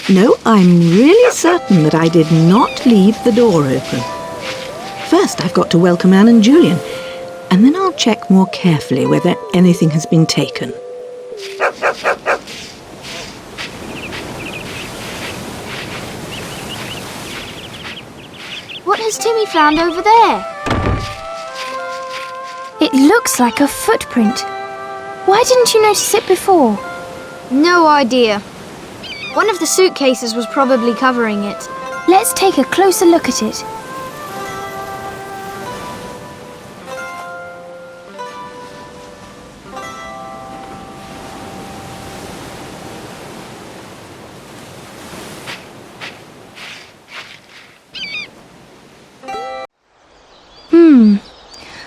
No, I'm really certain that I did not leave the door open. First, I've got to welcome Anne and Julian, and then I'll check more carefully whether anything has been taken. What has Timmy found over there? It looks like a footprint. Why didn't you notice it before? No idea. One of the suitcases was probably covering it. Let's take a closer look at it.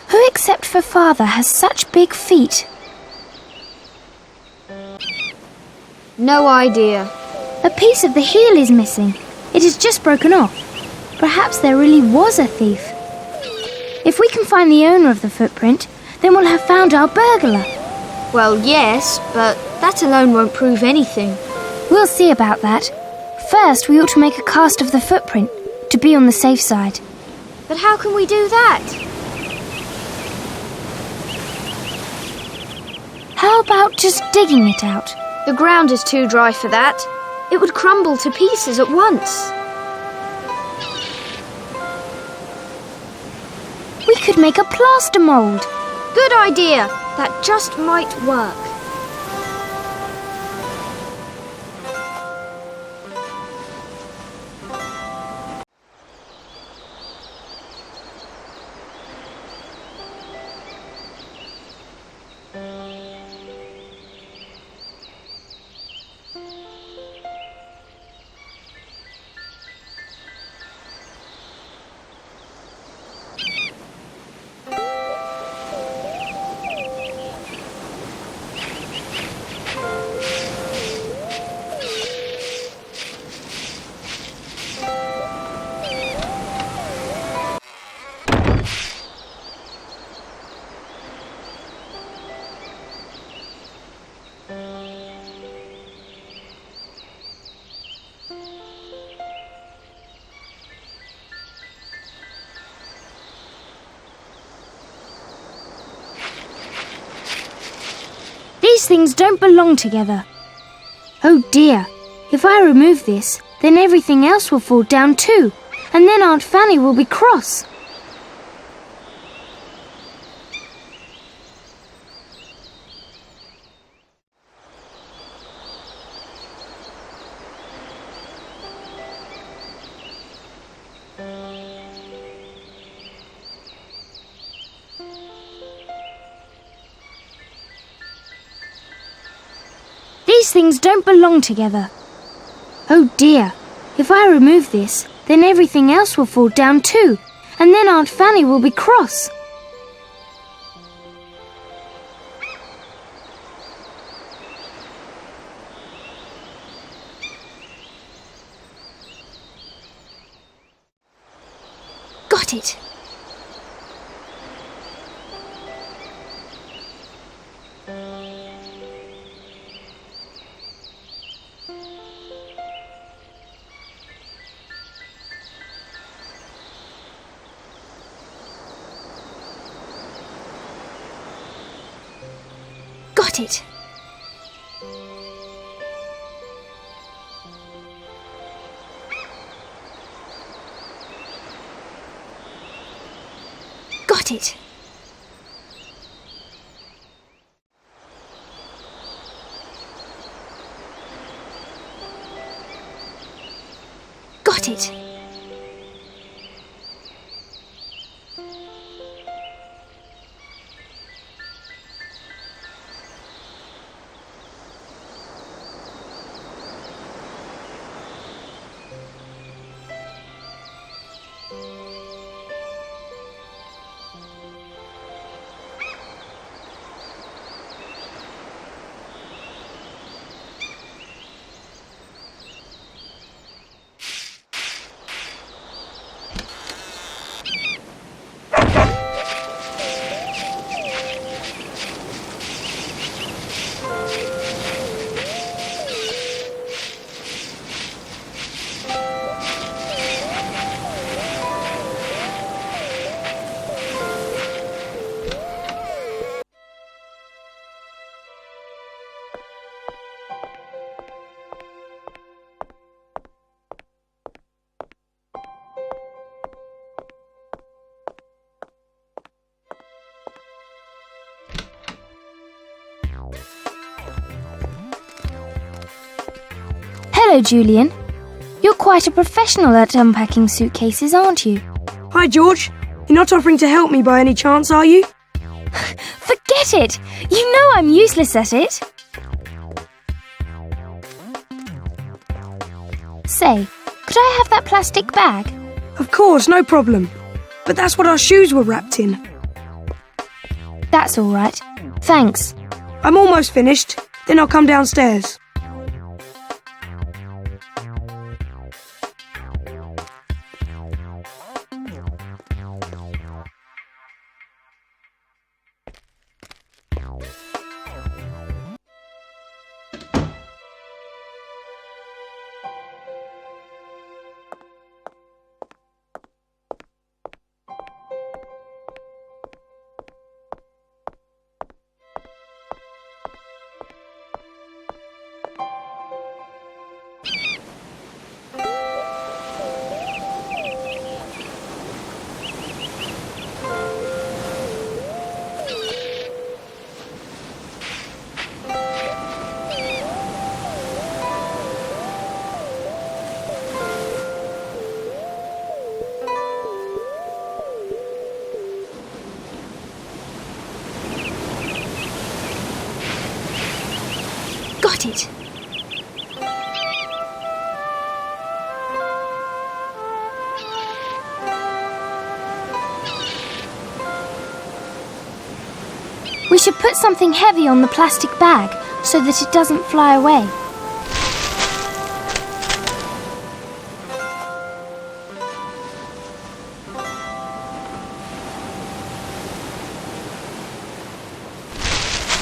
Who except for Father has such big feet? No idea. A piece of the heel is missing. It is just broken off. Perhaps there really was a thief. If we can find the owner of the footprint, then we'll have found our burglar. Well, yes, but that alone won't prove anything. We'll see about that. First, we ought to make a cast of the footprint, to be on the safe side. But how can we do that? How about just digging it out? The ground is too dry for that. It would crumble to pieces at once. We could make a plaster mould. Good idea. That just might work. These things don't belong together. Oh dear, if I remove this, then everything else will fall down too, and then Aunt Fanny will be cross. These things don't belong together. Oh dear, if I remove this, then everything else will fall down too, and then Aunt Fanny will be cross. Got it. Got it. Got it. Got it. Hello, Julian. You're quite a professional at unpacking suitcases, aren't you? Hi, George. You're not offering to help me by any chance, are you? Forget it! You know I'm useless at it. Say, could I have that plastic bag? Of course, no problem. But that's what our shoes were wrapped in. That's all right. Thanks. I'm almost finished. Then I'll come downstairs. Got it. We should put something heavy on the plastic bag so that it doesn't fly away.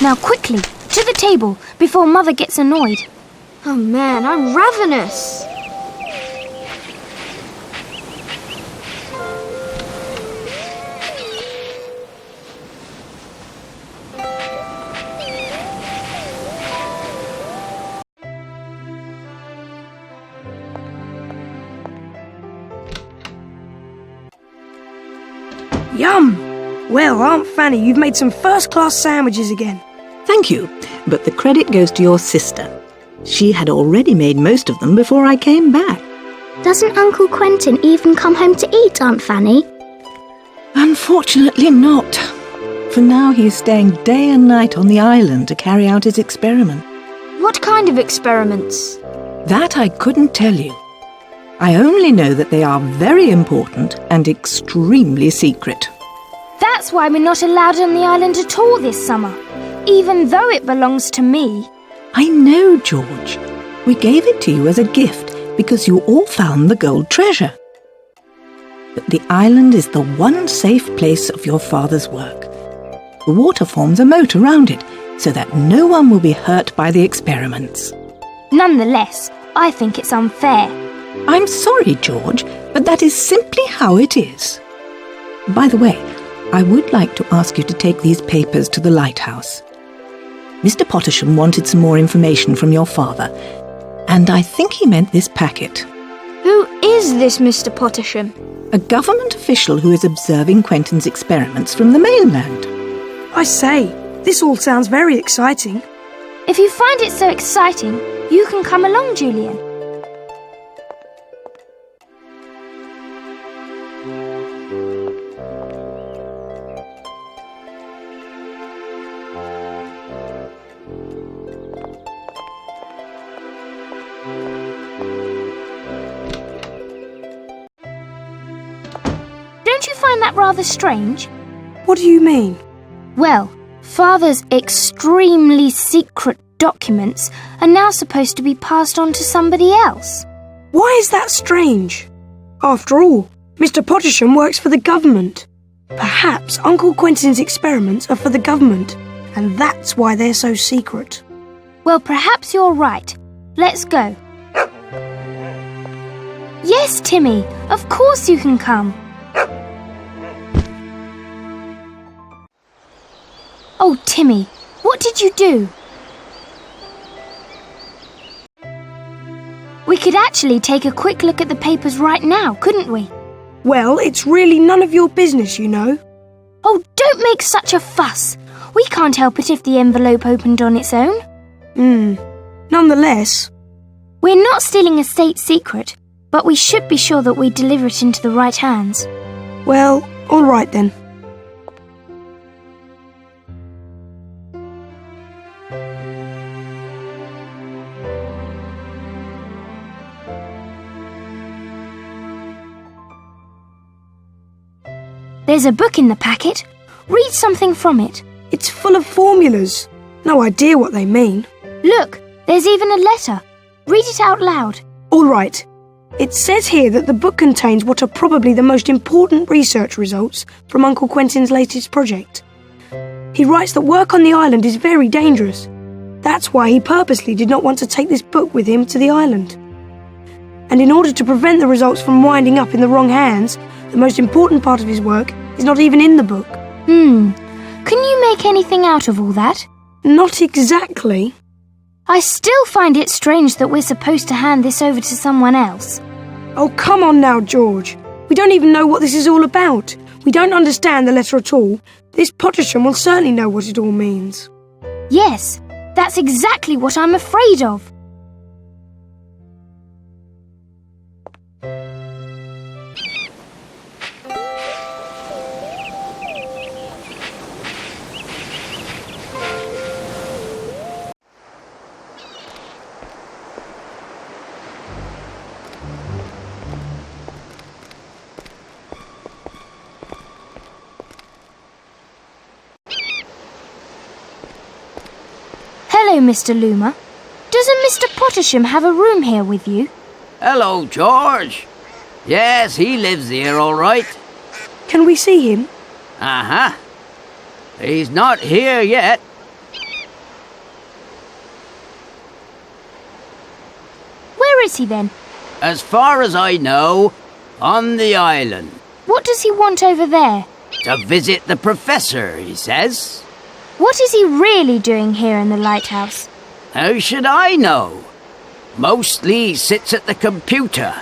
Now quickly, to the table before Mother gets annoyed. Oh man, I'm ravenous. Yum! Well, Aunt Fanny, you've made some first-class sandwiches again. Thank you, but the credit goes to your sister. She had already made most of them before I came back. Doesn't Uncle Quentin even come home to eat, Aunt Fanny? Unfortunately not. For now he's staying day and night on the island to carry out his experiment. What kind of experiments? That I couldn't tell you. I only know that they are very important and extremely secret. That's why we're not allowed on the island at all this summer, even though it belongs to me. I know, George. We gave it to you as a gift because you all found the gold treasure. But the island is the one safe place of your father's work. The water forms a moat around it so that no one will be hurt by the experiments. Nonetheless, I think it's unfair. I'm sorry, George, but that is simply how it is. By the way, I would like to ask you to take these papers to the lighthouse. Mr. Pottersham wanted some more information from your father, and I think he meant this packet. Who is this Mr. Pottersham? A government official who is observing Quentin's experiments from the mainland. I say, this all sounds very exciting. If you find it so exciting, you can come along, Julian. Don't you find that rather strange? What do you mean? Well, Father's extremely secret documents are now supposed to be passed on to somebody else. Why is that strange? After all, Mr. Pottersham works for the government. Perhaps Uncle Quentin's experiments are for the government, and that's why they're so secret. Well, perhaps you're right. Let's go. Yes, Timmy, of course you can come. Oh, Timmy, what did you do? We could actually take a quick look at the papers right now, couldn't we? Well, it's really none of your business, you know. Oh, don't make such a fuss. We can't help it if the envelope opened on its own. Nonetheless, We're not stealing a state secret, but we should be sure that we deliver it into the right hands. Well, all right then. There's a book in the packet. Read something from it. It's full of formulas. No idea what they mean. Look, there's even a letter. Read it out loud. All right. It says here that the book contains what are probably the most important research results from Uncle Quentin's latest project. He writes that work on the island is very dangerous. That's why he purposely did not want to take this book with him to the island. And in order to prevent the results from winding up in the wrong hands, the most important part of his work is not even in the book. Can you make anything out of all that? Not exactly. I still find it strange that we're supposed to hand this over to someone else. Oh, come on now, George. We don't even know what this is all about. We don't understand the letter at all. This Pottersham will certainly know what it all means. Yes, that's exactly what I'm afraid of. Hello, Mr. Loomer. Doesn't Mr. Pottersham have a room here with you? Hello, George. Yes, he lives here all right. Can we see him? Uh-huh. He's not here yet. Where is he then? As far as I know, on the island. What does he want over there? To visit the professor, he says. What is he really doing here in the lighthouse? How should I know? Mostly he sits at the computer.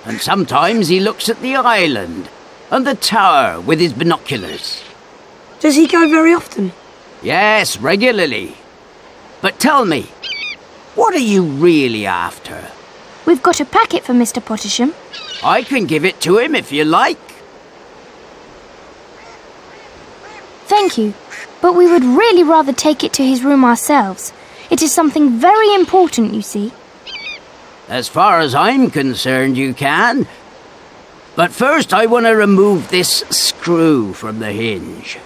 And sometimes he looks at the island and the tower with his binoculars. Does he go very often? Yes, regularly. But tell me, what are you really after? We've got a packet for Mr. Pottersham. I can give it to him if you like. Thank you, but we would really rather take it to his room ourselves. It is something very important, you see. As far as I'm concerned, you can. But first I want to remove this screw from the hinge.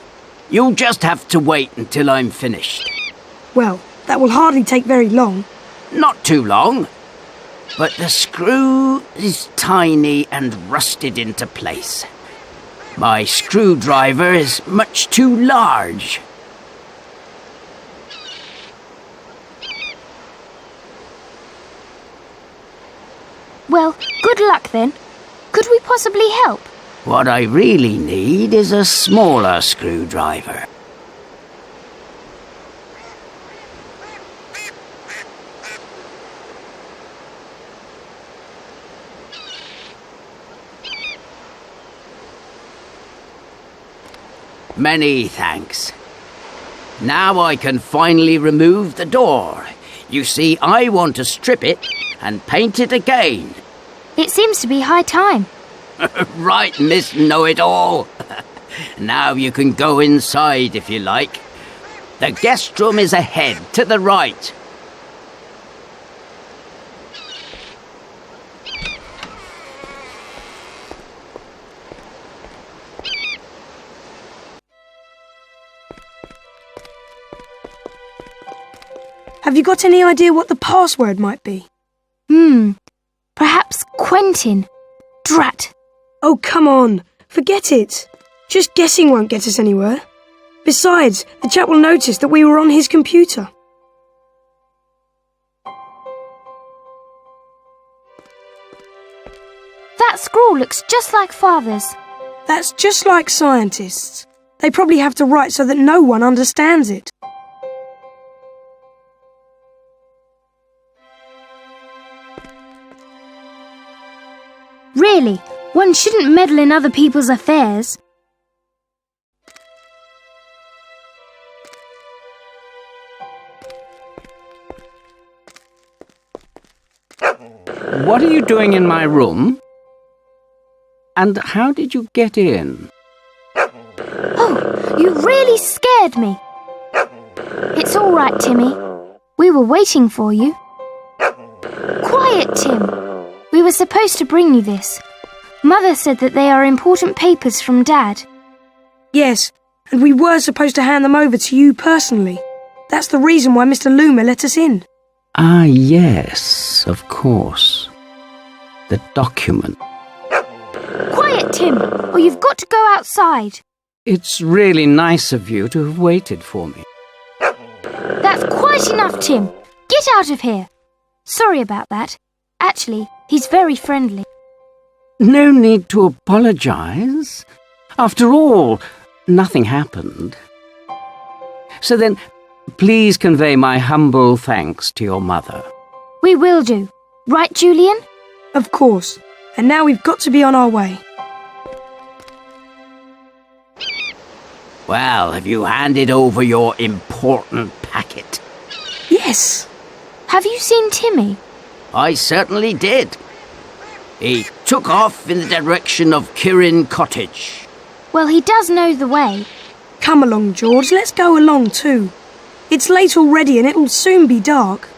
You'll just have to wait until I'm finished. Well, that will hardly take very long. Not too long. But the screw is tiny and rusted into place. My screwdriver is much too large. Well, good luck then. Could we possibly help? What I really need is a smaller screwdriver. Many thanks. Now I can finally remove the door. You see, I want to strip it and paint it again. It seems to be high time. Right, Miss Know-It-All. Now you can go inside if you like. The guest room is ahead, to the right. Have you got any idea what the password might be? Perhaps Quentin. Drat. Oh, come on. Forget it. Just guessing won't get us anywhere. Besides, the chap will notice that we were on his computer. That scrawl looks just like Father's. That's just like scientists. They probably have to write so that no one understands it. Really, one shouldn't meddle in other people's affairs. What are you doing in my room? And how did you get in? Oh, you really scared me. It's all right, Timmy. We were waiting for you. Quiet, Tim. We were supposed to bring you this. Mother said that they are important papers from Dad. Yes, and we were supposed to hand them over to you personally. That's the reason why Mr. Loomer let us in. Ah, yes, of course. The document. Quiet, Tim, or you've got to go outside. It's really nice of you to have waited for me. That's quite enough, Tim. Get out of here. Sorry about that. Actually, he's very friendly. No need to apologize. After all, nothing happened. So then, please convey my humble thanks to your mother. We will do. Right, Julian? Of course. And now we've got to be on our way. Well, have you handed over your important packet? Yes. Have you seen Timmy? I certainly did. He took off in the direction of Kirin Cottage. Well, he does know the way. Come along, George. Let's go along too. It's late already and it'll soon be dark.